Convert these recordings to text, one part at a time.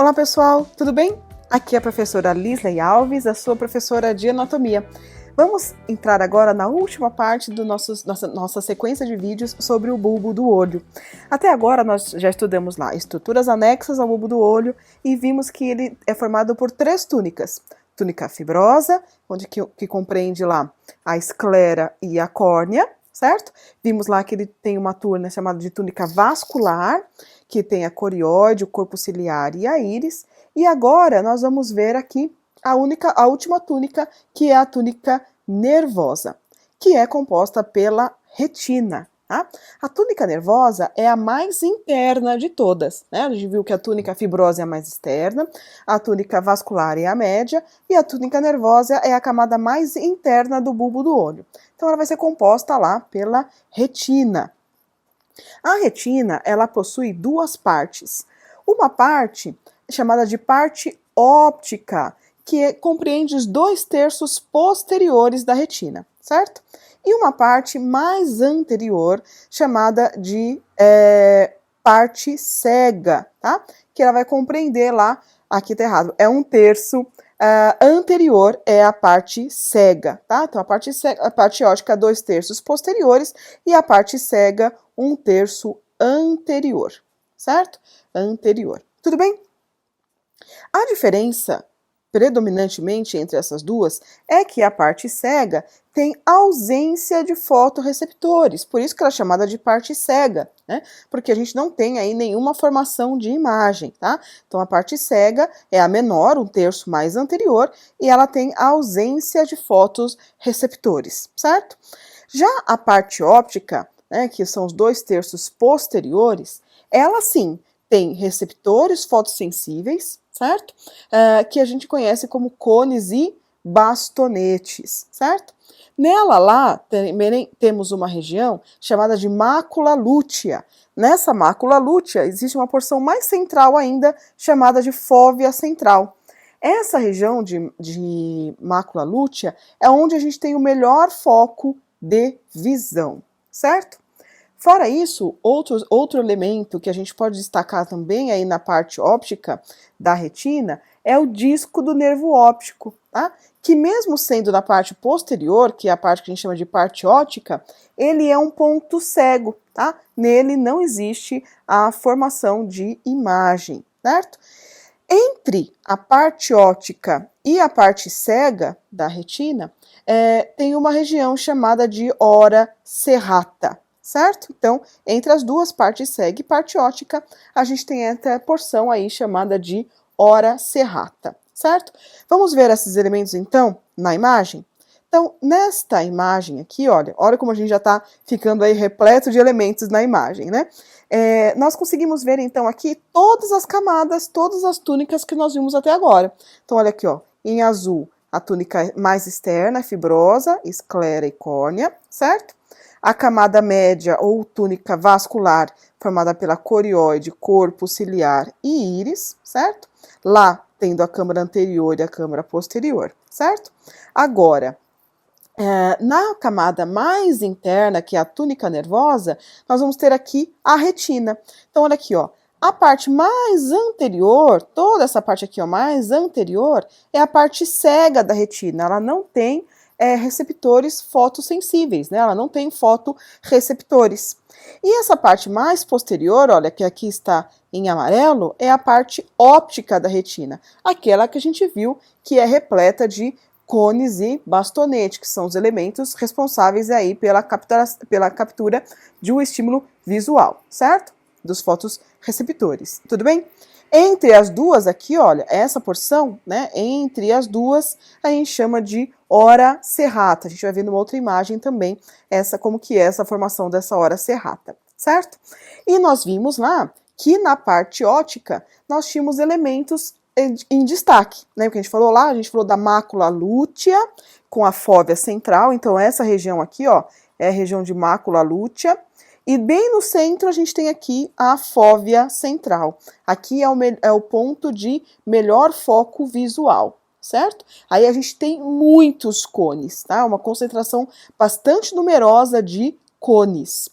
Olá pessoal, tudo bem? Aqui é a professora Lisley Alves, a sua professora de anatomia. Vamos entrar agora na última parte da nossa sequência de vídeos sobre o bulbo do olho. Até agora nós já estudamos lá estruturas anexas ao bulbo do olho e vimos que ele é formado por três túnicas. Túnica fibrosa, que compreende lá a esclera e a córnea, certo? Vimos lá que ele tem uma túnica chamada de túnica vascular, que tem a corióide, o corpo ciliar e a íris. E agora nós vamos ver aqui a última túnica, que é a túnica nervosa, que é composta pela retina. Tá? A túnica nervosa é a mais interna de todas, né? A gente viu que a túnica fibrosa é a mais externa, a túnica vascular é a média e a túnica nervosa é a camada mais interna do bulbo do olho. Então ela vai ser composta lá pela retina. A retina, ela possui duas partes. Uma parte chamada de parte óptica, que compreende os 2/3 posteriores da retina, certo? E uma parte mais anterior, chamada de parte cega, tá? Que ela vai compreender lá, aqui tá errado, é 1/3 anterior é a parte cega, tá? Então a parte óptica 2/3 posteriores e a parte cega 1/3 anterior, certo? Anterior. Tudo bem? A diferença predominantemente entre essas duas é que a parte cega tem ausência de fotorreceptores, por isso que ela é chamada de parte cega, né? Porque a gente não tem aí nenhuma formação de imagem, tá? Então a parte cega é a menor, 1/3 mais anterior, e ela tem ausência de fotorreceptores, certo? Já a parte óptica, né, que são os 2/3 posteriores, ela sim tem receptores fotossensíveis, certo? Que a gente conhece como cones e bastonetes, certo? Nela lá temos uma região chamada de mácula lútea. Nessa mácula lútea existe uma porção mais central ainda chamada de fóvea central. Essa região de mácula lútea é onde a gente tem o melhor foco de visão, certo? Fora isso, outro elemento que a gente pode destacar também aí na parte óptica da retina é o disco do nervo óptico, tá? Que mesmo sendo na parte posterior, que é a parte que a gente chama de parte óptica, ele é um ponto cego, tá? Nele não existe a formação de imagem, certo? Entre a parte óptica e a parte cega da retina, tem uma região chamada de ora serrata, certo? Então, entre as duas, parte cega e parte óptica, a gente tem essa porção aí chamada de ora serrata, certo? Vamos ver esses elementos, então, na imagem? Então, nesta imagem aqui, olha como a gente já está ficando aí repleto de elementos na imagem, né? Nós conseguimos ver, então, aqui todas as camadas, todas as túnicas que nós vimos até agora. Então, olha aqui, ó, em azul, a túnica mais externa, fibrosa, esclera e córnea, certo? A camada média ou túnica vascular, formada pela corióide, corpo ciliar e íris, certo? Lá, tendo a câmara anterior e a câmara posterior, certo? Agora, na camada mais interna, que é a túnica nervosa, nós vamos ter aqui a retina. Então, olha aqui, ó. A parte mais anterior, toda essa parte aqui, ó, mais anterior, é a parte cega da retina. Ela não tem receptores fotossensíveis, né? Ela não tem fotoreceptores. E essa parte mais posterior, olha, que aqui está em amarelo, é a parte óptica da retina. Aquela que a gente viu que é repleta de cones e bastonete, que são os elementos responsáveis aí pela captura de um estímulo visual, certo? Dos fotorreceptores, tudo bem? Entre as duas aqui, olha, essa porção, né, entre as duas, a gente chama de ora serrata. A gente vai ver numa outra imagem também como que é essa formação dessa ora serrata, certo? E nós vimos lá que na parte óptica nós tínhamos elementos em destaque, né? O que a gente falou lá, a gente falou da mácula lútea com a fóvea central, então essa região aqui, ó, é a região de mácula lútea, e bem no centro a gente tem aqui a fóvea central. Aqui é o ponto de melhor foco visual, certo? Aí a gente tem muitos cones, tá? Uma concentração bastante numerosa de cones.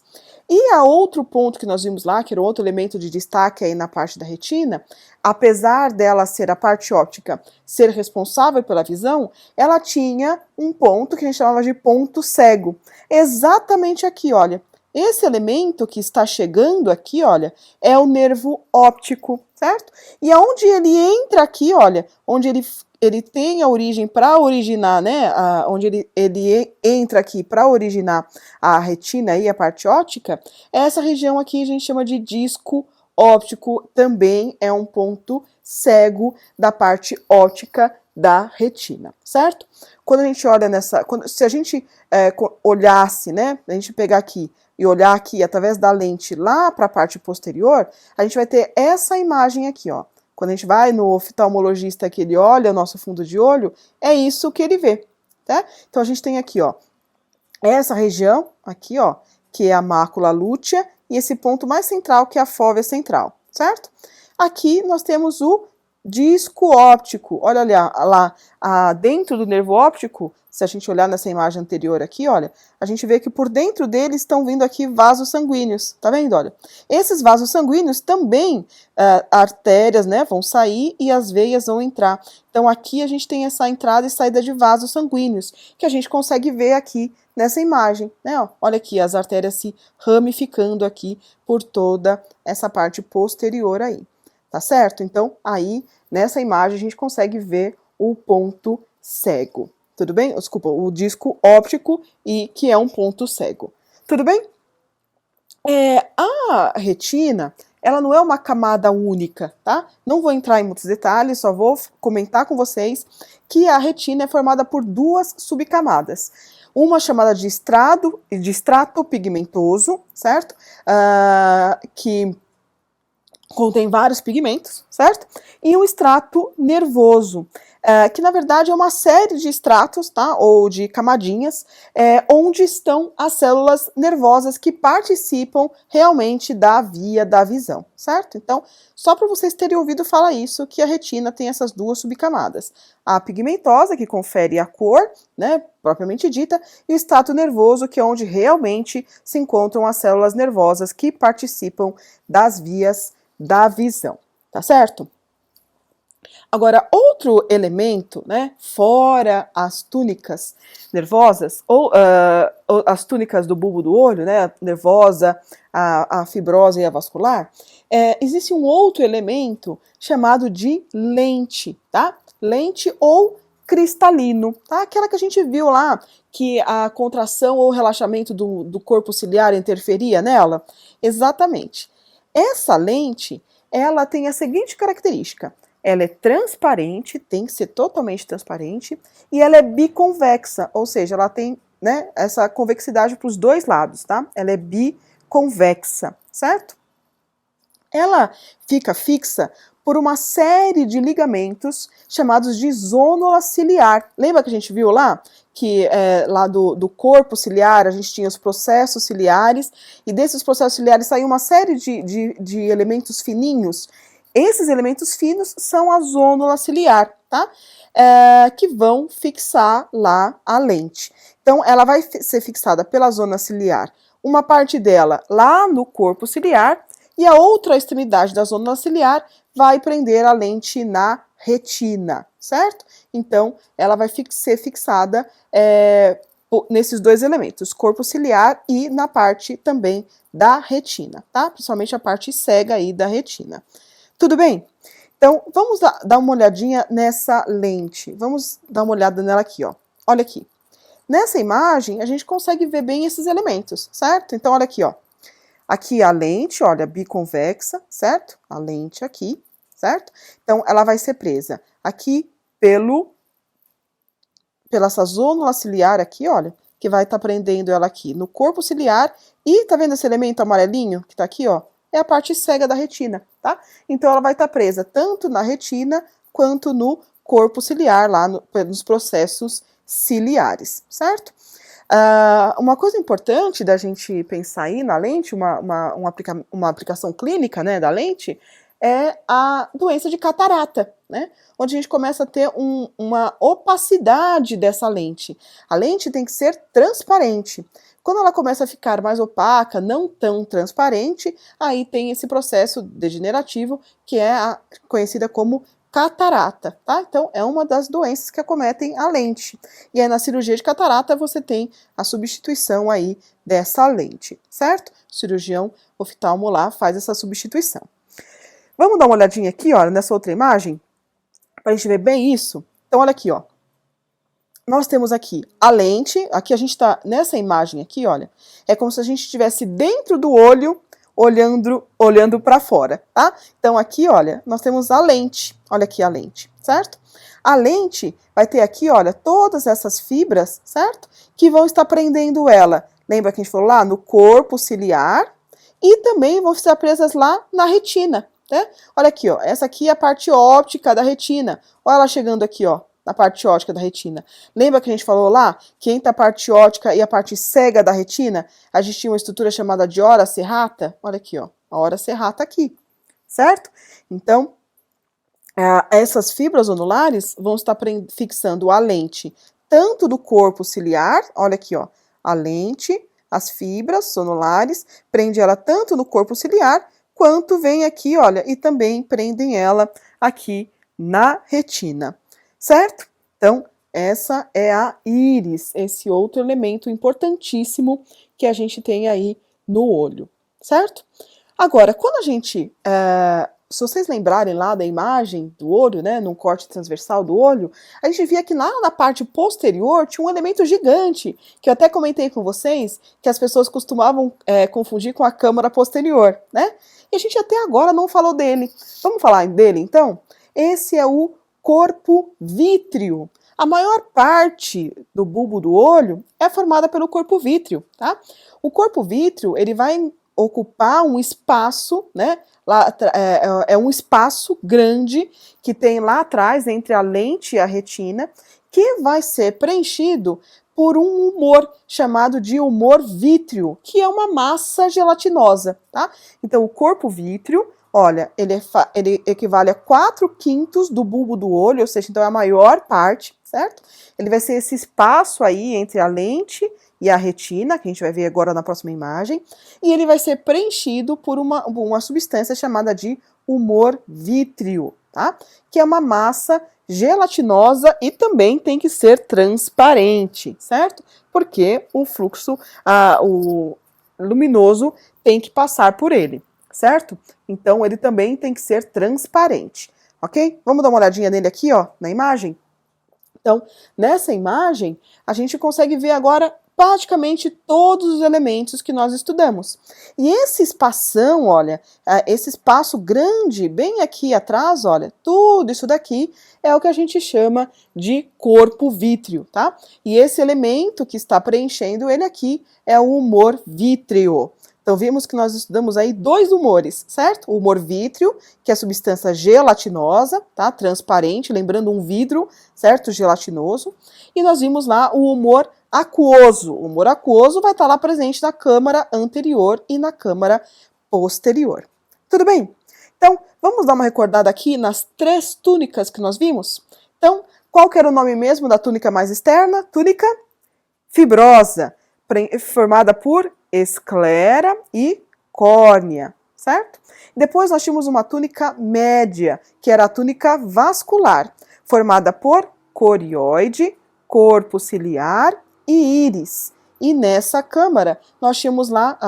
E a outro ponto que nós vimos lá, que era outro elemento de destaque aí na parte da retina, apesar dela ser a parte óptica, ser responsável pela visão, ela tinha um ponto que a gente chamava de ponto cego. Exatamente aqui, olha. Esse elemento que está chegando aqui, olha, é o nervo óptico, certo? E aonde ele entra aqui, olha, onde ele tem a origem para originar, né, onde ele entra aqui para originar a retina e a parte óptica, essa região aqui a gente chama de disco óptico, também é um ponto cego da parte óptica da retina, certo? Quando a gente olha se a gente olhasse, né, a gente pegar aqui e olhar aqui através da lente lá para a parte posterior, a gente vai ter essa imagem aqui, ó. Quando a gente vai no oftalmologista que ele olha o nosso fundo de olho, é isso que ele vê, tá? Então a gente tem aqui, ó, essa região aqui, ó, que é a mácula lútea, e esse ponto mais central que é a fóvea central, certo? Aqui nós temos o disco óptico. Olha lá, dentro do nervo óptico, se a gente olhar nessa imagem anterior aqui, olha, a gente vê que por dentro dele estão vindo aqui vasos sanguíneos, tá vendo, olha? Esses vasos sanguíneos também, artérias, né, vão sair e as veias vão entrar. Então aqui a gente tem essa entrada e saída de vasos sanguíneos, que a gente consegue ver aqui nessa imagem, né, ó, olha aqui, as artérias se ramificando aqui por toda essa parte posterior aí, tá certo? Então aí, nessa imagem a gente consegue ver o ponto cego. Tudo bem? Desculpa, o disco óptico, e que é um ponto cego. Tudo bem? A retina, ela não é uma camada única, tá? Não vou entrar em muitos detalhes, só vou comentar com vocês que a retina é formada por duas subcamadas. Uma chamada de estrato pigmentoso, certo? Que contém vários pigmentos, certo? E um estrato nervoso, que na verdade é uma série de estratos, tá? Ou de camadinhas, onde estão as células nervosas que participam realmente da via da visão, certo? Então, só para vocês terem ouvido falar isso, que a retina tem essas duas subcamadas. A pigmentosa, que confere a cor, né, propriamente dita, e o estrato nervoso, que é onde realmente se encontram as células nervosas que participam das vias da visão, tá certo? Agora, outro elemento, né, fora as túnicas nervosas, ou as túnicas do bulbo do olho, né, a nervosa, a fibrosa e a vascular, existe um outro elemento chamado de lente, tá? Lente ou cristalino, tá? Aquela que a gente viu lá, que a contração ou relaxamento do corpo ciliar interferia nela. Exatamente. Essa lente, ela tem a seguinte característica: ela é transparente, tem que ser totalmente transparente, e ela é biconvexa, ou seja, ela tem, né, essa convexidade para os dois lados, tá? Ela é biconvexa, certo? Ela fica fixa por uma série de ligamentos chamados de zônula ciliar. Lembra que a gente viu lá? Que lá do corpo ciliar a gente tinha os processos ciliares, e desses processos ciliares saiu uma série de elementos fininhos. Esses elementos finos são a zônula ciliar, tá? Que vão fixar lá a lente. Então, ela vai ser fixada pela zona ciliar, uma parte dela lá no corpo ciliar, e a outra extremidade da zônula ciliar vai prender a lente na retina, certo? Então, ela vai ser fixada nesses dois elementos, corpo ciliar e na parte também da retina, tá? Principalmente a parte cega aí da retina. Tudo bem? Então, vamos dar uma olhadinha nessa lente. Vamos dar uma olhada nela aqui, ó. Olha aqui. Nessa imagem, a gente consegue ver bem esses elementos, certo? Então, olha aqui, ó. Aqui a lente, olha, biconvexa, certo? A lente aqui, certo? Então, ela vai ser presa aqui pela essa zônula ciliar aqui, olha, que vai estar prendendo ela aqui no corpo ciliar. E tá vendo esse elemento amarelinho que tá aqui, ó? É a parte cega da retina, tá? Então, ela vai estar presa tanto na retina quanto no corpo ciliar, lá nos processos ciliares, certo? Uma coisa importante da gente pensar aí na lente, uma aplicação clínica, né, da lente, é a doença de catarata, né? Onde a gente começa a ter uma opacidade dessa lente. A lente tem que ser transparente. Quando ela começa a ficar mais opaca, não tão transparente, aí tem esse processo degenerativo que é conhecida como catarata, tá? Então, é uma das doenças que acometem a lente. E aí, na cirurgia de catarata, você tem a substituição aí dessa lente, certo? O cirurgião oftalmo lá faz essa substituição. Vamos dar uma olhadinha aqui, olha, nessa outra imagem, para a gente ver bem isso. Então, olha aqui, ó. Nós temos aqui a lente, aqui a gente está nessa imagem aqui, olha, é como se a gente estivesse dentro do olho, olhando para fora, tá? Então aqui, olha, nós temos a lente, olha aqui a lente, certo? A lente vai ter aqui, olha, todas essas fibras, certo? Que vão estar prendendo ela, lembra que a gente falou lá? No corpo ciliar, e também vão estar presas lá na retina, né? Olha aqui, ó, essa aqui é a parte óptica da retina, olha ela chegando aqui, ó, na parte óptica da retina. Lembra que a gente falou lá que entre a parte óptica e a parte cega da retina, a gente tinha uma estrutura chamada de ora serrata? Olha aqui, ó, a ora serrata aqui, certo? Então, essas fibras onulares vão estar fixando a lente tanto do corpo ciliar, olha aqui, ó, a lente, as fibras sonolares, prende ela tanto no corpo ciliar, quanto vem aqui, olha, e também prendem ela aqui na retina. Certo? Então, essa é a íris, esse outro elemento importantíssimo que a gente tem aí no olho, certo? Agora, quando a gente, se vocês lembrarem lá da imagem do olho, né, num corte transversal do olho, a gente via que lá na parte posterior tinha um elemento gigante, que eu até comentei com vocês, que as pessoas costumavam confundir com a câmara posterior, né? E a gente até agora não falou dele. Vamos falar dele, então? Esse é o corpo vítreo. A maior parte do bulbo do olho é formada pelo corpo vítreo, tá? O corpo vítreo, ele vai ocupar um espaço, né? É um espaço grande que tem lá atrás, entre a lente e a retina, que vai ser preenchido por um humor chamado de humor vítreo, que é uma massa gelatinosa, tá? Então, o corpo vítreo, olha, ele equivale a 4/5 do bulbo do olho, ou seja, então é a maior parte, certo? Ele vai ser esse espaço aí entre a lente e a retina, que a gente vai ver agora na próxima imagem, e ele vai ser preenchido por uma substância chamada de humor vítreo, tá? Que é uma massa gelatinosa e também tem que ser transparente, certo? Porque o fluxo o luminoso tem que passar por ele, certo? Então, ele também tem que ser transparente, ok? Vamos dar uma olhadinha nele aqui, ó, na imagem? Então, nessa imagem, a gente consegue ver agora praticamente todos os elementos que nós estudamos. E esse espação, olha, esse espaço grande, bem aqui atrás, olha, tudo isso daqui é o que a gente chama de corpo vítreo, tá? E esse elemento que está preenchendo ele aqui é o humor vítreo. Então, vimos que nós estudamos aí 2 humores, certo? O humor vítreo, que é a substância gelatinosa, tá? Transparente, lembrando um vidro, certo? Gelatinoso. E nós vimos lá o humor aquoso. O humor aquoso vai estar lá presente na câmara anterior e na câmara posterior. Tudo bem? Então, vamos dar uma recordada aqui nas 3 túnicas que nós vimos? Então, qual que era o nome mesmo da túnica mais externa? Túnica fibrosa, formada por esclera e córnea, certo? Depois nós tínhamos uma túnica média, que era a túnica vascular, formada por corióide, corpo ciliar e íris. E nessa câmara, nós tínhamos lá,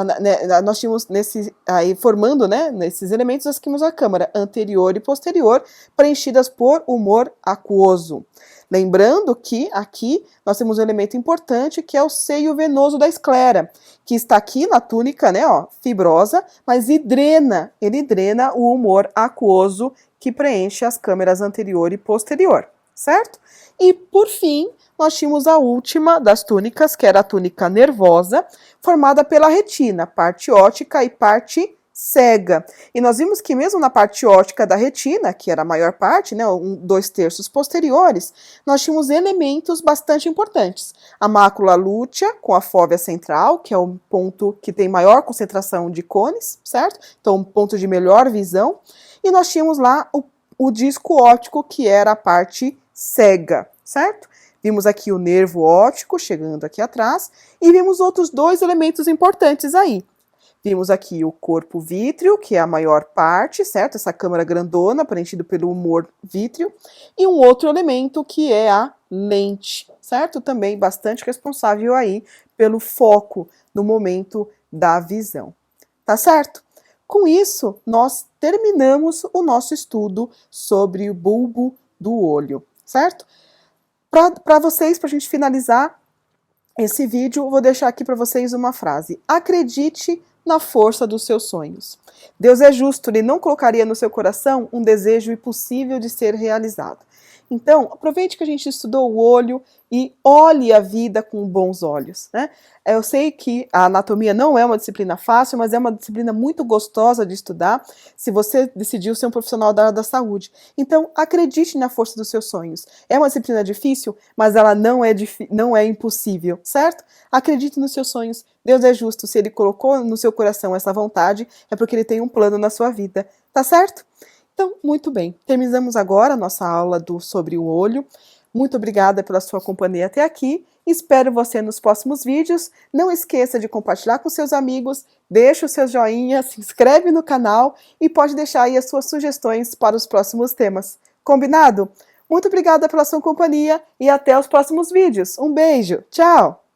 formando, né, nesses elementos, nós tínhamos a câmara anterior e posterior, preenchidas por humor aquoso. Lembrando que aqui nós temos um elemento importante que é o seio venoso da esclera, que está aqui na túnica, né, ó, fibrosa, mas ele drena o humor aquoso que preenche as câmeras anterior e posterior, certo? E por fim, nós tínhamos a última das túnicas, que era a túnica nervosa, formada pela retina, parte óptica e parte cega. E nós vimos que mesmo na parte óptica da retina, que era a maior parte, né, 2/3 posteriores, nós tínhamos elementos bastante importantes. A mácula lútea, com a fóvea central, que é o ponto que tem maior concentração de cones, certo? Então, um ponto de melhor visão. E nós tínhamos lá o disco óptico, que era a parte cega, certo? Vimos aqui o nervo óptico chegando aqui atrás e vimos outros dois elementos importantes aí. Vimos aqui o corpo vítreo, que é a maior parte, certo? Essa câmara grandona, preenchida pelo humor vítreo. E um outro elemento que é a lente, certo? Também bastante responsável aí pelo foco no momento da visão. Tá certo? Com isso, nós terminamos o nosso estudo sobre o bulbo do olho, certo? Para vocês, para a gente finalizar esse vídeo, eu vou deixar aqui para vocês uma frase. Acredite na força dos seus sonhos. Deus é justo, Ele não colocaria no seu coração um desejo impossível de ser realizado. Então, aproveite que a gente estudou o olho e olhe a vida com bons olhos, né? Eu sei que a anatomia não é uma disciplina fácil, mas é uma disciplina muito gostosa de estudar se você decidiu ser um profissional da área da saúde. Então, acredite na força dos seus sonhos. É uma disciplina difícil, mas ela não é impossível, certo? Acredite nos seus sonhos. Deus é justo. Se Ele colocou no seu coração essa vontade, é porque Ele tem um plano na sua vida, tá certo? Então, muito bem. Terminamos agora a nossa aula sobre o olho. Muito obrigada pela sua companhia até aqui. Espero você nos próximos vídeos. Não esqueça de compartilhar com seus amigos, deixa o seu joinha, se inscreve no canal e pode deixar aí as suas sugestões para os próximos temas. Combinado? Muito obrigada pela sua companhia e até os próximos vídeos. Um beijo. Tchau!